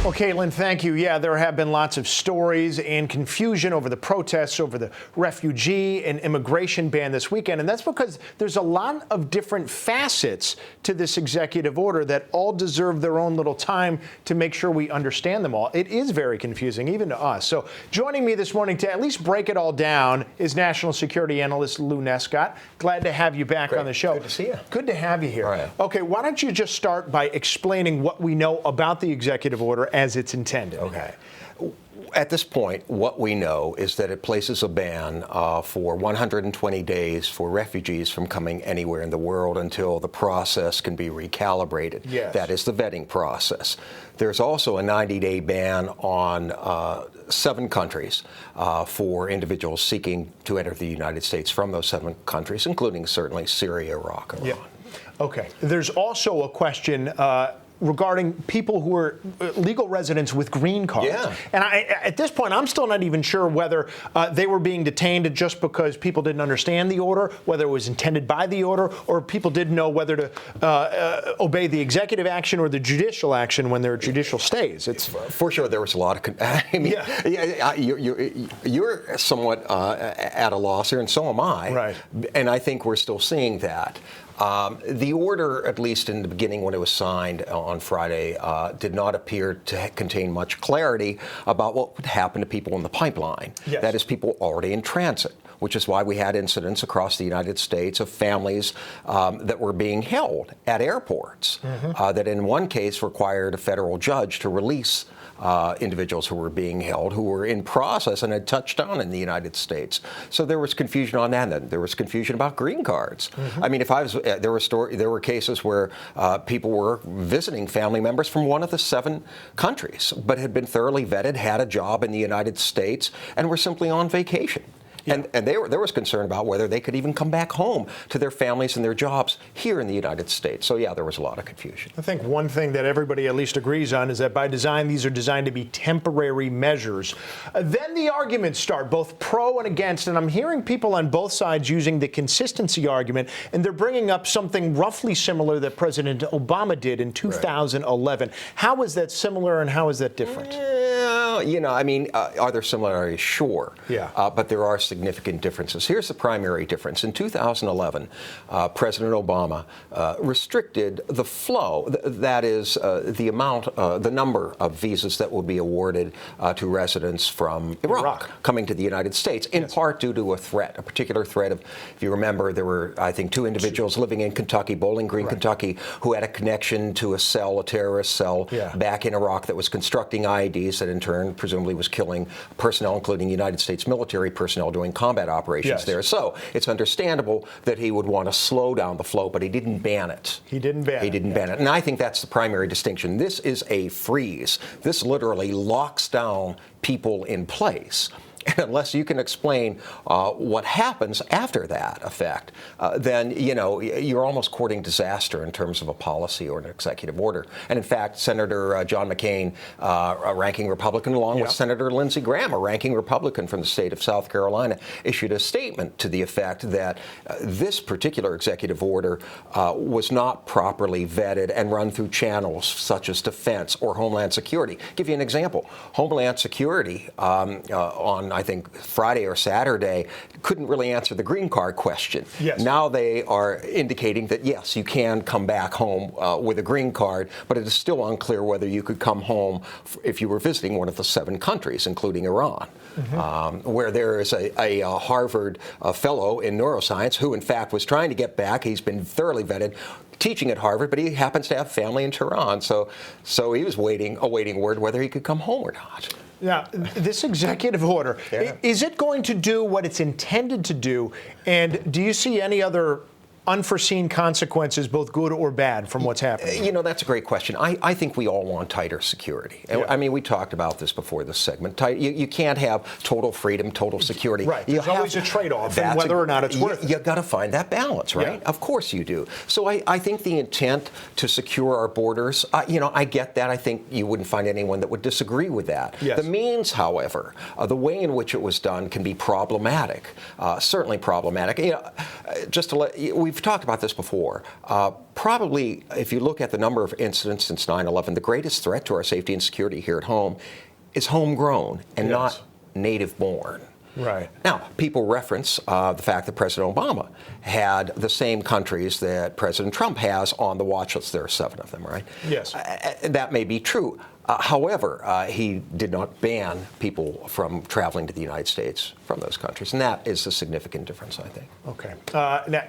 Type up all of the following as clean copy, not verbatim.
Well, Caitlin, thank you. Yeah, there have been lots of stories and confusion over the protests over the refugee and immigration ban this weekend. And that's because there's a lot of different facets to this executive order that all deserve their own little time to make sure we understand them all. It is very confusing, even to us. So joining me this morning to at least break it all down is National Security Analyst Lew Nescott. Glad to have you back on the show. Good to see you. Good to have you here. All right. Okay, why don't you just start by explaining what we know about the executive order as it's intended. Okay. At this point, what we know is that it places a ban for 120 days for refugees from coming anywhere in the world until the process can be recalibrated. Yes. That is the vetting process. There's also a 90-day ban on 7 countries for individuals seeking to enter the United States from those 7 countries, including certainly Syria, Iraq, Iran. Yeah. Okay. There's also a question regarding people who are legal residents with green cards. Yeah. And at this point, I'm still not even sure whether they were being detained just because people didn't understand the order, whether it was intended by the order, or people didn't know whether to obey the executive action or the judicial action when there are judicial stays. It's for sure there was a lot of. I mean, yeah. You're somewhat at a loss here, and so am I. Right. And I think we're still seeing that. The order, at least in the beginning when it was signed on Friday, did not appear to contain much clarity about what would happen to people in the pipeline. Yes. That is, people already in transit, which is why we had incidents across the United States of families that were being held at airports that in one case required a federal judge to release individuals who were being held, who were in process and had touched down in the United States. So there was confusion on that. And there was confusion about green cards. I mean, if I was, there were cases where people were visiting family members from one of the 7 countries, but had been thoroughly vetted, had a job in the United States, and were simply on vacation. Yeah. And there was concern about whether they could even come back home to their families and their jobs here in the United States. So, yeah, there was a lot of confusion. I think one thing that everybody at least agrees on is that by design, these are designed to be temporary measures. Then the arguments start, both pro and against. And I'm hearing people on both sides using the consistency argument, and they're bringing up something roughly similar that President Obama did in 2011. Right. How is that similar and how is that different? You know, I mean, are there similarities? Sure. Yeah. But there are significant differences. Here's the primary difference. In 2011, President Obama restricted the flow, that is, the amount, the number of visas that will be awarded to residents from Iraq coming to the United States, in part due to a threat, a particular threat of, if you remember, there were, I think, 2 individuals living in Kentucky, Bowling Green, Kentucky, who had a connection to a cell, a terrorist cell, back in Iraq that was constructing IEDs that in turn presumably was killing personnel, including United States military personnel doing combat operations there. So it's understandable that he would want to slow down the flow, but he didn't ban it. He didn't ban it. He didn't ban it. And I think that's the primary distinction. This is a freeze. This literally locks down people in place. And unless you can explain what happens after that effect, then, you know, you're almost courting disaster in terms of a policy or an executive order. And in fact, Senator John McCain, a ranking Republican, along with Senator Lindsey Graham, a ranking Republican from the state of South Carolina, issued a statement to the effect that this particular executive order was not properly vetted and run through channels such as Defense or Homeland Security. I'll give you an example. Homeland Security on I think Friday or Saturday couldn't really answer the green card question. Yes. Now they are indicating that, yes, you can come back home with a green card, but it is still unclear whether you could come home if you were visiting one of the 7 countries, including Iran, where there is a Harvard fellow in neuroscience who, in fact, was trying to get back. He's been thoroughly vetted, teaching at Harvard, but he happens to have family in Tehran. So he was awaiting word whether he could come home or not. Now, this executive order, is it going to do what it's intended to do? And do you see any other unforeseen consequences, both good or bad, from what's happening? You know, that's a great question. I think we all want tighter security. I mean, we talked about this before this segment. You can't have total freedom, total security. Right. There's always a trade-off, and whether or not it's worth it. You've got to find that balance, right? Of course you do. So I think the intent to secure our borders, you know, I get that. I think you wouldn't find anyone that would disagree with that. Yes. The means, however, the way in which it was done can be problematic, certainly problematic. You know, just to let we've we've talked about this before. Probably, if you look at the number of incidents since 9/11, the greatest threat to our safety and security here at home is homegrown and not native-born. Right. Now, people reference the fact that President Obama had the same countries that President Trump has on the watch list. There are 7 of them, right? Yes. That may be true. However, he did not ban people from traveling to the United States from those countries, and that is a significant difference, I think. Okay. Now,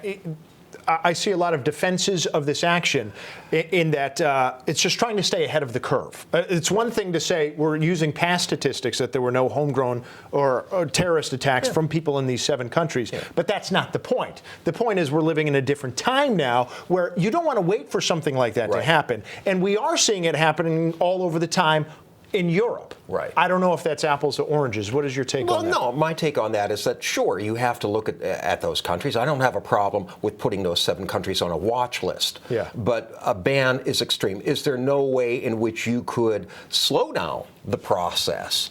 I see a lot of defenses of this action in that it's just trying to stay ahead of the curve. It's one thing to say we're using past statistics that there were no homegrown or terrorist attacks from people in these 7 countries, but that's not the point. The point is we're living in a different time now where you don't want to wait for something like that to happen. And we are seeing it happening all over the time in Europe. Right. I don't know if that's apples to oranges. What is your take on that? Well, no, my take on that is that, sure, you have to look at those countries. I don't have a problem with putting those 7 countries on a watch list. Yeah. But a ban is extreme. Is there no way in which you could slow down the process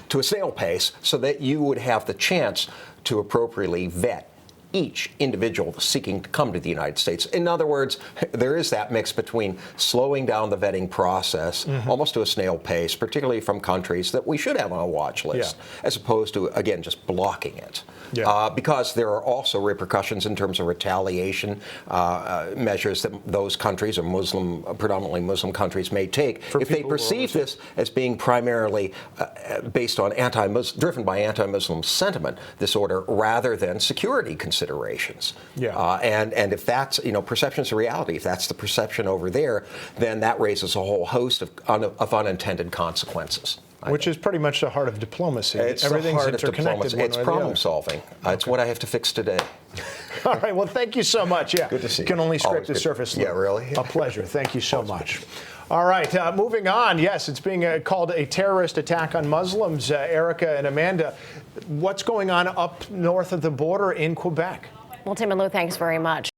to a snail pace so that you would have the chance to appropriately vet each individual seeking to come to the United States? In other words, there is that mix between slowing down the vetting process almost to a snail pace, particularly from countries that we should have on a watch list, as opposed to, again, just blocking it. Because there are also repercussions in terms of retaliation measures that those countries, or predominantly Muslim countries, may take if they perceive this as being primarily based on driven by anti-Muslim sentiment disorder rather than security considerations. And if that's, perception's a reality, if that's the perception over there, then that raises a whole host of unintended consequences. Which is pretty much the heart of diplomacy. It's Everything's the heart of interconnected. diplomacy. It's problem solving. It's what I have to fix today. All right. Well, thank you so much. Yeah. Good to see you. Can only scrape the surface. Yeah, really? A pleasure. Thank you so much. All right. Moving on. Yes, it's being called a terrorist attack on Muslims. Erica and Amanda, what's going on up north of the border in Quebec? Well, Tim and Lou, thanks very much.